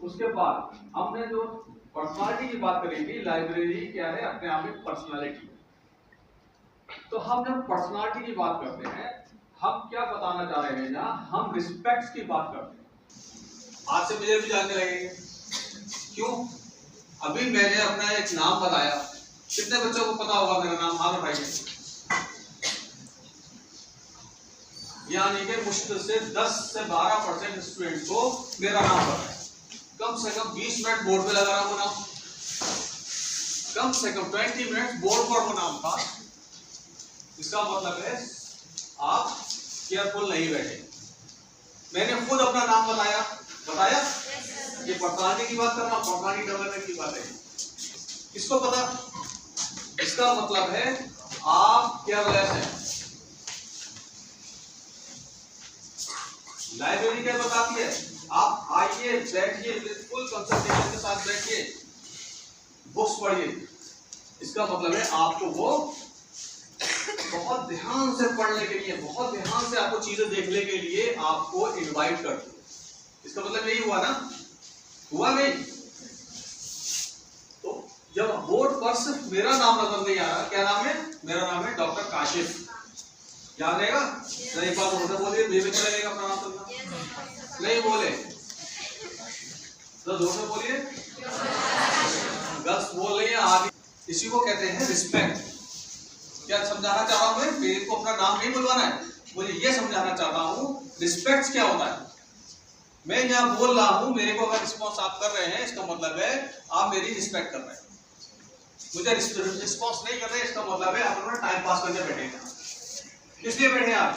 उसके बाद हमने जो पर्सनालिटी की बात करी थी, लाइब्रेरी क्या है, अपने आप में पर्सनालिटी। तो हम जब पर्सनालिटी की बात करते हैं, हम क्या बताना चाह रहे हैं यहाँ, हम रिस्पेक्ट की बात करते हैं। आज से मुझे भी जानने लगेंगे क्यों। अभी मैंने अपना एक नाम बताया, कितने बच्चों को पता होगा मेरा नाम, हाथ उठाइए। यानी कि मुश्किल से 10 से 12% स्टूडेंट को मेरा नाम पता है। कम से कम 20 मिनट बोर्ड पे लगा रहा हूं नाम, कम से कम 20 मिनट बोर्ड पर वो नाम था। इसका मतलब है आप केयरफुल नहीं बैठे। मैंने खुद अपना नाम बताया ये पर्सनालिटी की बात कर रहा हूं, पर्सनालिटी डेवलपमेंट की बात है। किसको पता? इसका मतलब है आप केयरलेस हैं। लाइब्रेरी क्या बताती है, आप आइए, बैठिए, बिल्कुल कंसंट्रेशन के साथ बैठिए, बुक्स पढ़िए। इसका मतलब है आपको वो बहुत ध्यान से पढ़ने के लिए, बहुत ध्यान से आपको चीजें देखने के लिए आपको इनवाइट करती है। इसका मतलब यही हुआ ना, हुआ नहीं? तो जब बोर्ड पर सिर्फ मेरा नाम नजर नहीं आ रहा, क्या नाम है मेरा? नाम है डॉक्टर काशिफ। याद रहेगा? एक बार बोलते बोलिए, बेबी चलेगा अपना नाम सुनना। नहीं बोले तो जोर में बोलिए, गर्ल्स बोल रही है आगे। इसी को कहते हैं रिस्पेक्ट। क्या समझाना चाह रहा हूं मैं? मेरे को अपना नाम नहीं बुलवाना है, मुझे ये समझाना चाहता हूं रिस्पेक्ट क्या होता है। मैं यहाँ बोल रहा हूं, मेरे को अगर रिस्पॉन्स आप कर रहे हैं, इसका मतलब है आप मेरी रिस्पेक्ट कर रहे हैं। मुझे रिस्पॉन्स नहीं कर रहे, इसका मतलब है आप अपना टाइम पास करने बैठे हैं। किस लिए बैठे आप?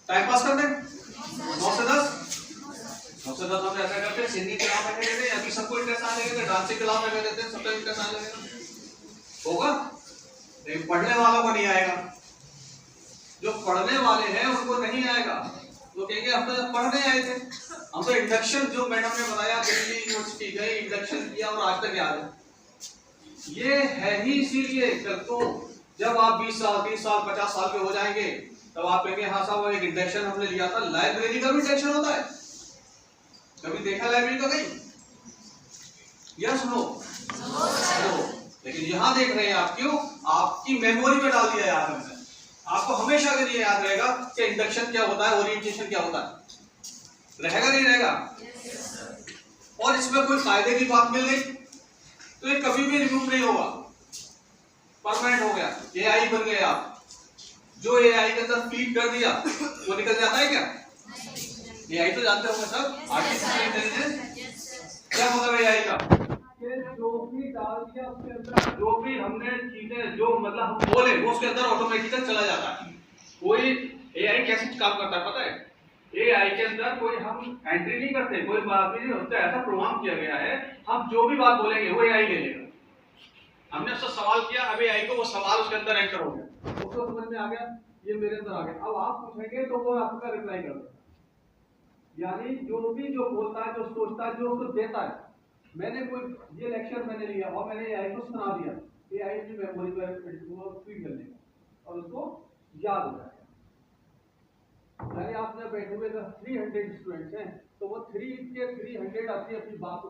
टाइम पास करने। 9 से 10 हम ऐसा करते हैं, सिंगिंग क्लास में बैठे थे, अभी सबको इंटरेस्ट आने लगेगा, डांसिंग क्लास में बैठे थे, सबको इंटरेस्ट आने लगेगा, होगा? लेकिन पढ़ने वालों को नहीं आएगा। जो पढ़ने वाले हैं उनको नहीं आएगा, वो कहेंगे हम तो पढ़ने आए थे, हम तो इंडक्शन, जो मैडम ने बताया दिल्ली यूनिवर्सिटी गए, इंडक्शन किया और आज तक याद है। ये है ही इसीलिए। कल को जब आप 20 साल 30 साल 50 साल के हो जाएंगे, तब आप कहेंगे हाँ साहब, एक इंडक्शन हमने लिया था। लाइब्रेरी का भी इंडक्शन होता है, कभी देखा लाइब्रेरी का कहीं? Yes no? लेकिन यहां देख रहे हैं आप, क्यों? आपकी मेमोरी में डाल दिया यार हमने। आपको हमेशा के लिए याद रहेगा कि इंडक्शन क्या होता है, ओरिएंटेशन क्या होता है। रहेगा नहीं रहेगा? और इसमें कोई फायदे की बात मिल गई तो ये कभी भी रिमूव नहीं होगा, परमानेंट हो गया, एआई बन गए आप। जो एआई के अंदर फीड कर दिया वो निकल जाता है क्या? एआई तो जानते होंगे सब, आर्टिफिशियल इंटेलिजेंस। क्या मतलब एआई का? जो भी डाल दिया उसके अंदर, जो भी हमने चीजें, जो मतलब हम बोले वो उसके अंदर ऑटोमेटिकली चला जाता है। कोई एआई कैसे काम करता है पता है? एआई के अंदर कोई हम एंट्री नहीं करते, कोई बात नहीं होता, ऐसा प्रोग्राम किया गया है, हम जो भी बात बोलेंगे वो एआई ले लेगा। हमने उससे सवाल किया, अब एआई को वो सवाल उसके अंदर एंटर हो गया, उसको समझ में आ गया, ये मेरे अंदर आ गया। अब आप पूछेंगे तो वो आपका रिप्लाई कर देगा। यानी जो भी जो बोलता है, जो सोचता है, जो उसको देता है। मैंने कोई ये लेक्चर मैंने लिया और मैंने एआई को सुना दिया, एआई की मेमोरी पर फीड कर लेगा और उसको याद हो जाएगा। यानी आप जब बैठे हुए 300 स्टूडेंट्स हैं, तो वो 3 के 300 अपनी अपनी बात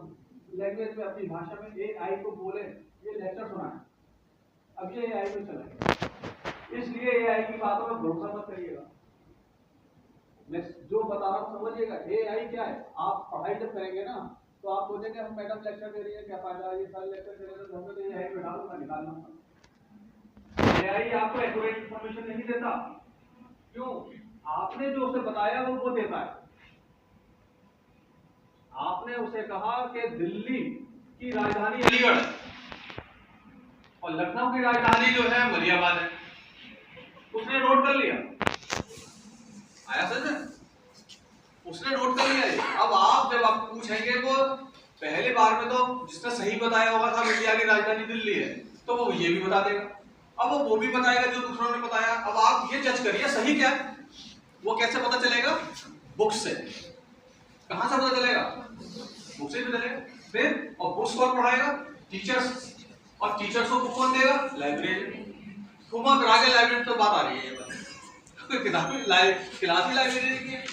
लैंग्वेज में, अपनी भाषा में एआई को बोले, ये लेक्चर सुना है, अब ये एआई में चलेगा। इसलिए एआई की बातों में भरोसा मत करिएगा। मैं जो बता रहा हूँ समझिएगा। एआई क्या है? आप पढ़ाई जब करेंगे ना, तो आप सोचेंगे हम मैडम लेक्चर दे रही है, क्या फायदा, ये सारे लेक्चर दे रहे तो हमें तो एआई में डालूंगा, निकालना। एआई आपको एक्यूरेट इंफॉर्मेशन नहीं देता। क्यों? आपने जो उसे बताया वो देता है। आपने उसे कहा कि दिल्ली की राजधानी अलीगढ़ है और लखनऊ की राजधानी जो है मलियाबाद है, उसने नोट कर लिया। आया समझ? उसने नोट कर लिया। अब आप जब आप पूछेंगे, वो पहले बार में तो जिसने सही बताया होगा था इंडिया की राजधानी दिल्ली है, तो वो ये भी बता देगा। अब वो भी बताएगा जो दूसरों ने बताया। अब आप ये जज करिए सही क्या है। वो कैसे पता चलेगा? बुक से। कहां से पता चलेगा? बुक से भी चलेगा। फिर और बुक्स कौन पढ़ाएगा? टीचर्स। और टीचर्स को बुक कौन देगा? लाइब्रेरी। घुमा फिरा के लाइब्रेरी तो बात आ रही है, किताबी क्लास की लाइब्रेरी की है।